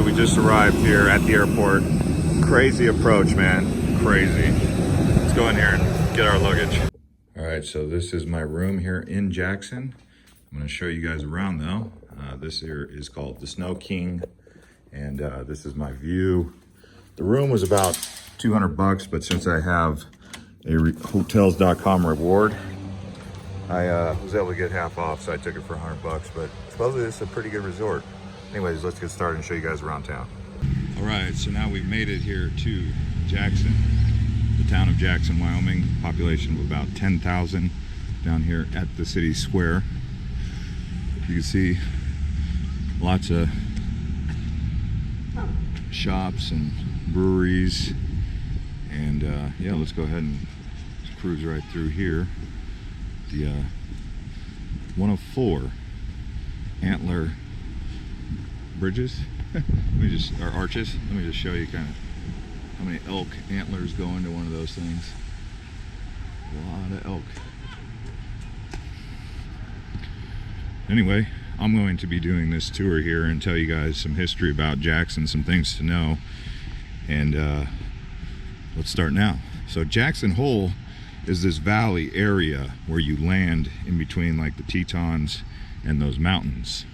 so we just arrived here at the airport. Crazy approach, man, crazy. Let's go in here and get our luggage. All right, so this is my room here in Jackson. I'm gonna show you guys around though. This here is called the Snow King, and this is my view. The room was about 200 bucks, but since I have a hotels.com reward, I was able to get half off, so I took it for 100 bucks, but supposedly this is a pretty good resort. Anyways, let's get started and show you guys around town. All right, so now we've made it here to Jackson, the town of Jackson, Wyoming. Population of about 10,000 down here at the city square. You can see lots of shops and breweries, and yeah, let's go ahead and cruise right through here. The 104 antler bridges, or arches. Let me just show you kind of how many elk antlers go into one of those things. A lot of elk. Anyway, I'm going to be doing this tour here and tell you guys some history about Jackson, some things to know, and let's start now. So Jackson Hole is this valley area where you land in between like the Tetons and those mountains.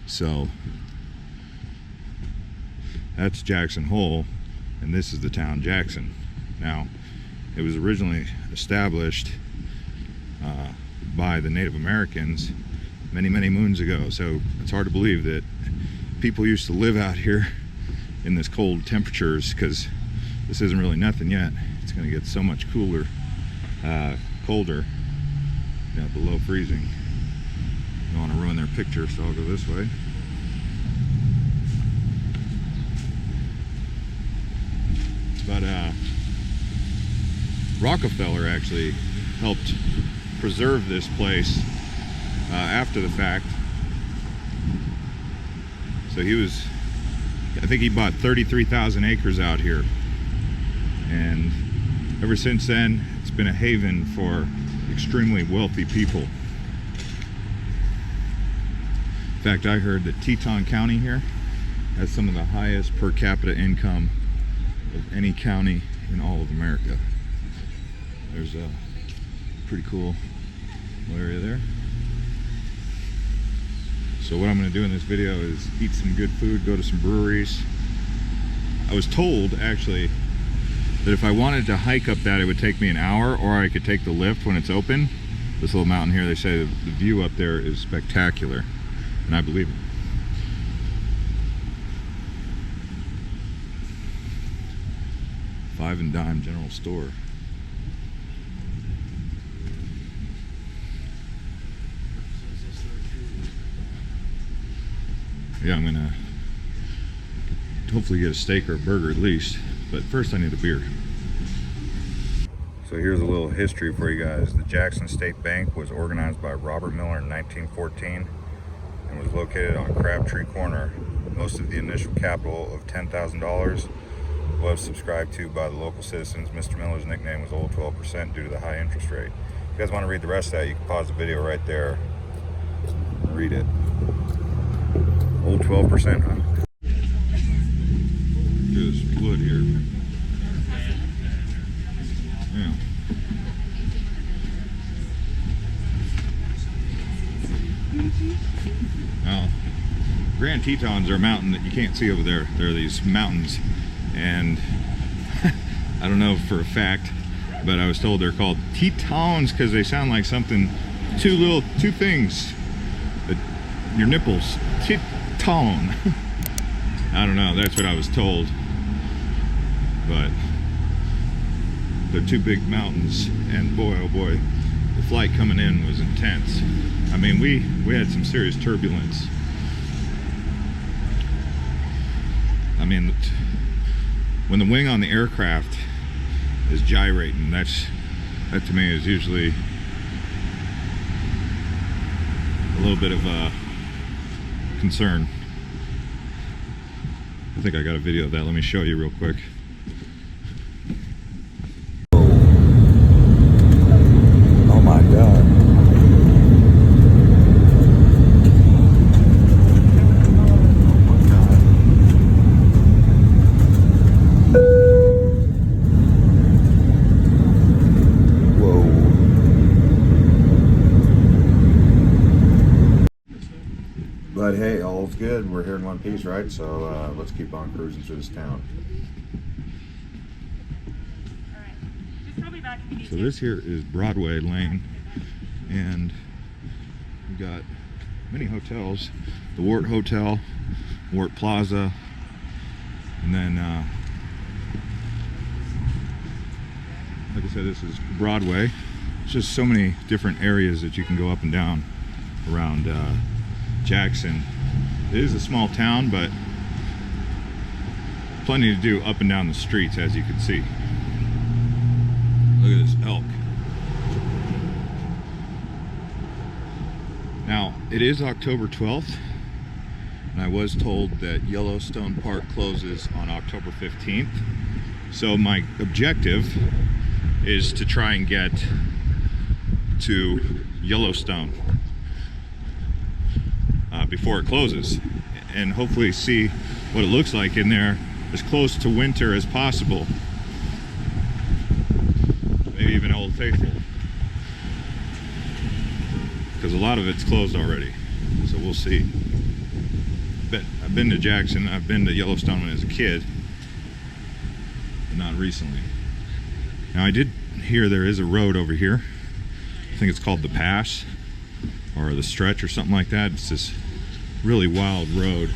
So that's Jackson Hole, and this is the town Jackson. Now, it was originally established by the Native Americans many moons ago, so it's hard to believe that people used to live out here in this cold temperatures, because this isn't really nothing yet. It's going to get so much cooler, colder, below freezing. I don't want to ruin their picture, so I'll go this way. But Rockefeller actually helped preserve this place after the fact. So I think he bought 33,000 acres out here, and ever since then it's been a haven for extremely wealthy people. In fact, I heard that Teton County here has some of the highest per capita income of any county in all of America. There's a pretty cool area there. So what I'm going to do in this video is eat some good food, go to some breweries. I was told actually that if I wanted to hike up that, it would take me an hour, or I could take the lift when it's open. This little mountain here, they say the view up there is spectacular, and I believe it. Five and Dime General Store. Yeah, I'm gonna hopefully get a steak or a burger at least, but first I need a beer. So here's a little history for you guys. The Jackson State Bank was organized by Robert Miller in 1914 and was located on Crabtree Corner. Most of the initial capital of $10,000 was subscribed to by the local citizens. Mr. Miller's nickname was Old 12% due to the high interest rate. If you guys want to read the rest of that, you can pause the video right there and read it. Old 12%, huh? There's wood here. Yeah. Now, Grand Tetons are a mountain that you can't see over there. There are these mountains, and I don't know for a fact, but I was told they're called Tetons because they sound like something, two things. Your nipples. Teton. I don't know, that's what I was told. But they're two big mountains, and boy oh boy, the flight coming in was intense. I mean, we had some serious turbulence. I mean, when the wing on the aircraft is gyrating, that to me is usually a little bit of a concern. I think I got a video of that. Let me show you real quick. Oh my God. hey, all's good. We're here in one piece, right? So let's keep on cruising through this town. So this here is Broadway Lane, and we got many hotels. The Wart Hotel, Wart Plaza, and then like I said, this is Broadway. It's just so many different areas that you can go up and down around Jackson. It is a small town, but plenty to do up and down the streets, as you can see. Look at this elk. Now, it is October 12th, and I was told that Yellowstone Park closes on October 15th. So my objective is to try and get to Yellowstone before it closes, and hopefully see what it looks like in there as close to winter as possible. Maybe even Old Faithful, because a lot of it's closed already, so we'll see. But I've been to Jackson, I've been to Yellowstone when I was a kid, but not recently. Now I did hear there is a road over here. I think it's called the Pass or the Stretch or something like that. It's this really wild road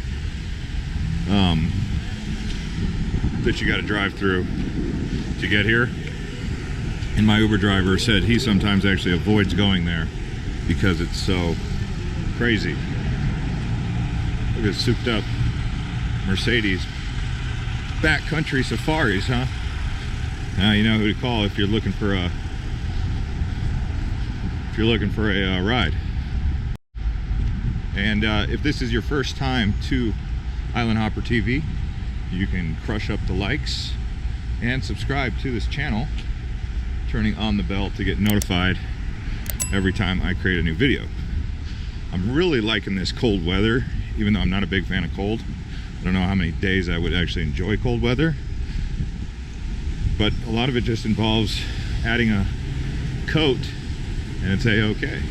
that you got to drive through to get here. And my Uber driver said he sometimes actually avoids going there because it's so crazy. Look at souped up Mercedes backcountry safaris, huh? Now you know who to call if you're looking for a ride. And if this is your first time to Island Hopper TV, you can crush up the likes and subscribe to this channel, turning on the bell to get notified every time I create a new video. I'm really liking this cold weather, even though I'm not a big fan of cold. I don't know how many days I would actually enjoy cold weather, but a lot of it just involves adding a coat and it's a-okay.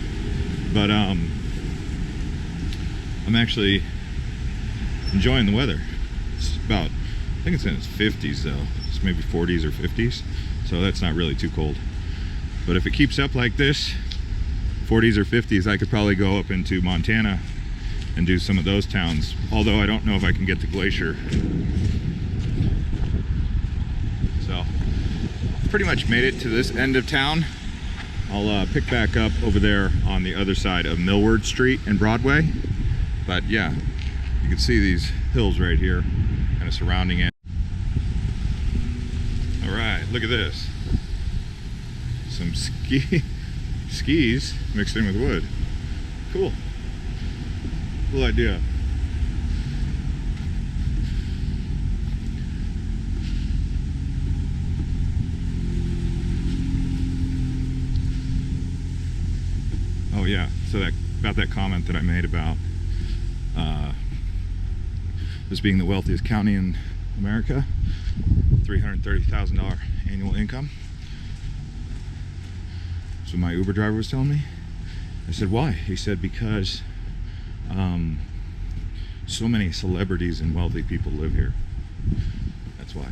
But I'm actually enjoying the weather. It's about, I think it's in its 50s though. It's maybe 40s or 50s, so that's not really too cold. But if it keeps up like this, 40s or 50s, I could probably go up into Montana and do some of those towns, although I don't know if I can get to Glacier. So pretty much made it to this end of town. I'll pick back up over there on the other side of Millward Street and Broadway. But yeah, you can see these hills right here kind of surrounding it. All right, look at this. Some skis mixed in with wood. Cool. Cool idea. Oh yeah, so about that comment that I made about this being the wealthiest county in America, $330,000 annual income. That's what my Uber driver was telling me. I said, why? He said, because so many celebrities and wealthy people live here. That's why.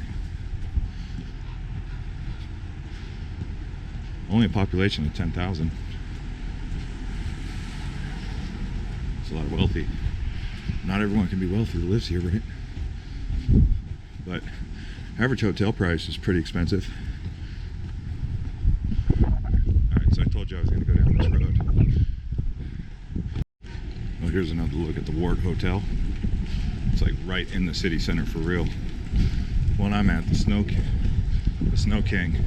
Only a population of 10,000. It's a lot of wealthy. Not everyone can be wealthy who lives here, right? But average hotel price is pretty expensive. Alright, so I told you I was going to go down this road. Well, here's another look at the Wart Hotel. It's like right in the city center for real. One I'm at, the Snow King,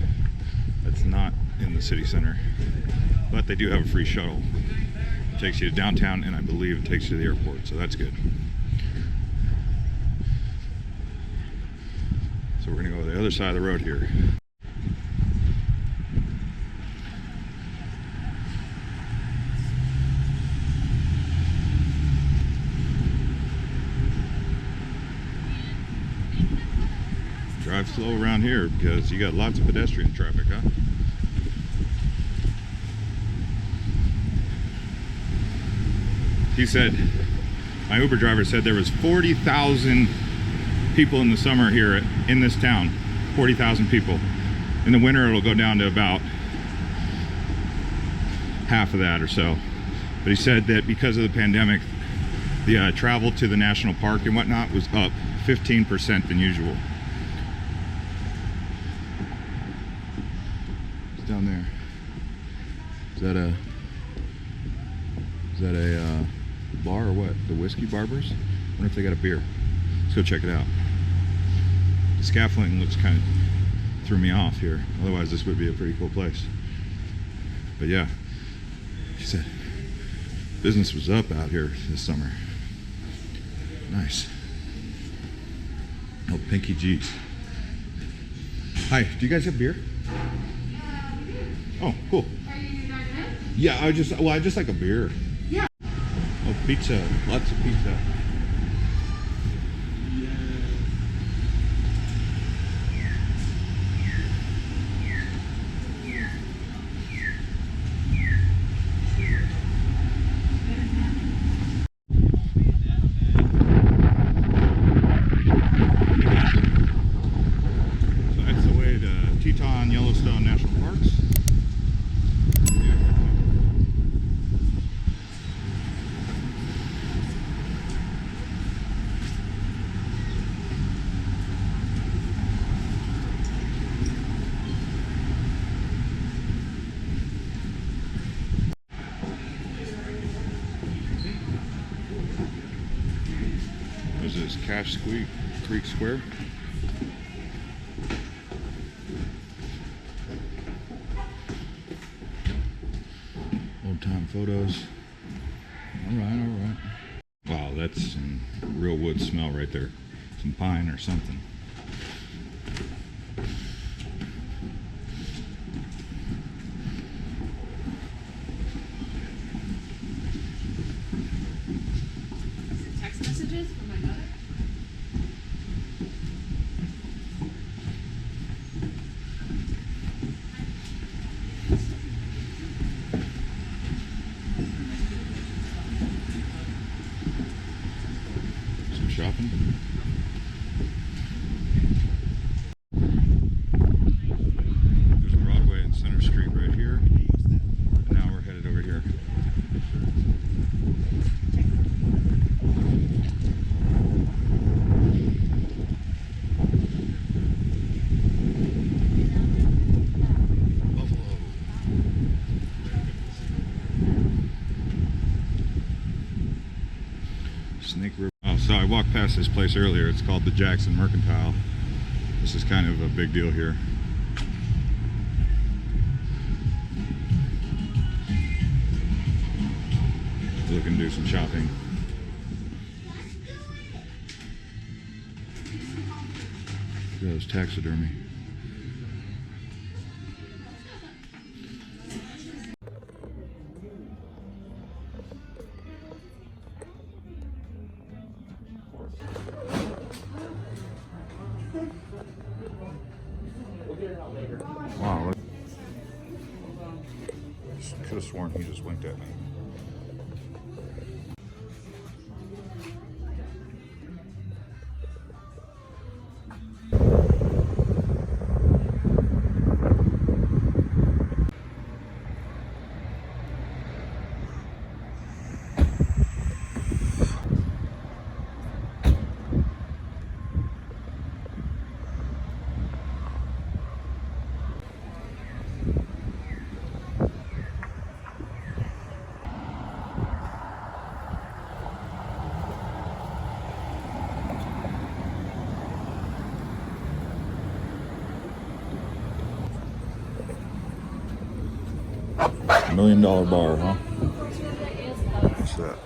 that's not in the city center. But they do have a free shuttle. It takes you to downtown, and I believe it takes you to the airport, so that's good. So we're going to go to the other side of the road here. Drive slow around here because you got lots of pedestrian traffic, huh? He said My Uber driver said there was 40,000 people in the summer here in this town. 40,000 people. In the winter, it'll go down to about half of that or so. But he said that because of the pandemic, the travel to the national park and whatnot was up 15% than usual. It's down there. Is that a bar or what? The Whiskey Barbers? I wonder if they got a beer. Let's go check it out. The scaffolding looks kind of threw me off here. Otherwise, this would be a pretty cool place. But yeah, she said business was up out here this summer. Nice. Oh, Pinky G's. Hi, do you guys have beer? Oh, cool. Are you not good? Yeah, I just like a beer. Yeah. Oh, pizza. Lots of pizza. So that's the way to Teton, Yellowstone National Parks. What is this? Cache Creek Square? Old time photos. All right. Wow, that's some real wood smell right there. Some pine or something. Text messages from my mother. Some shopping. There's Broadway and Center Street right here. And now we're headed over here. Buffalo. Snake River. Oh, so I walked past this place earlier. It's called the Jackson Mercantile. This is kind of a big deal here. Looking to do some shopping. Look at those taxidermy. Wow. Could have sworn he just winked at me. $1 million bar, huh? What's that?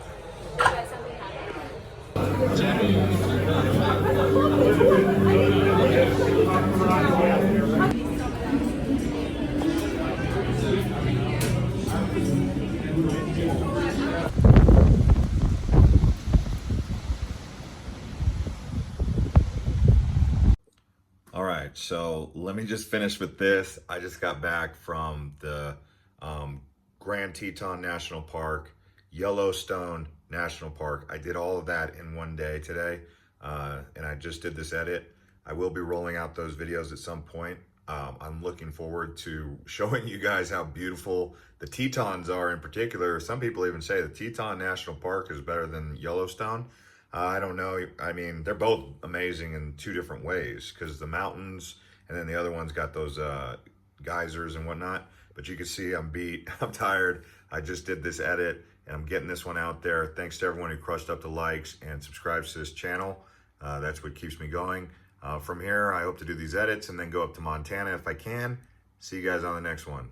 All right, so let me just finish with this. I just got back from the Grand Teton National Park, Yellowstone National Park. I did all of that in one day today, and I just did this edit. I will be rolling out those videos at some point. I'm looking forward to showing you guys how beautiful the Tetons are in particular. Some people even say the Teton National Park is better than Yellowstone. I don't know. I mean, they're both amazing in two different ways because the mountains and then the other one's got those geysers and whatnot. But you can see I'm beat, I'm tired. I just did this edit and I'm getting this one out there. Thanks to everyone who crushed up the likes and subscribes to this channel. That's what keeps me going. From here, I hope to do these edits and then go up to Montana if I can. See you guys on the next one.